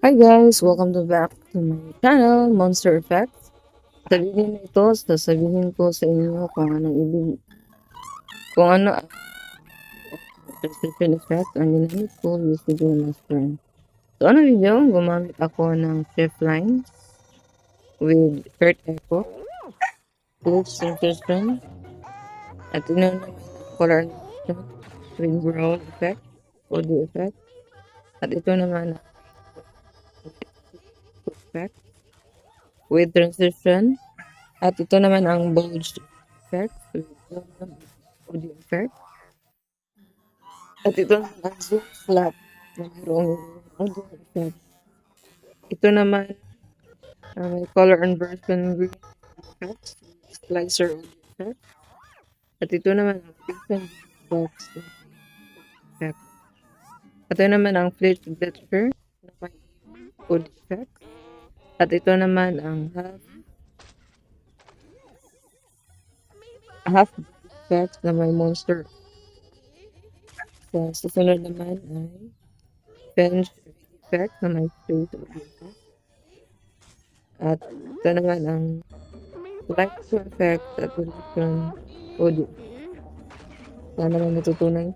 Hi guys! Welcome to back to my channel, Monster Effects. Sa video na ito, sasabihin ko sa inyo kung ano ang precision effect ang ginamit ko using Dual Master. So ano video, gumamit ako ng shift line with Earth Echo, Flux Infusion, at ino naman ang color with brown effect, audio effect, at ito naman ang effect with transition. At ito naman ang bulge effect, audio effect. At ito naman ang zoom slap na mayroong audio effect. Ito naman may color inversion green effect, slicer audio effect. At ito naman ang different box effect. At ito naman ang flip gesture na may audio effect. At ito naman ang half effect na may monster. Sa susunod naman ay bench effect na may space audio effect. At ito naman ang light effect at illusion audio. Sana may natutunan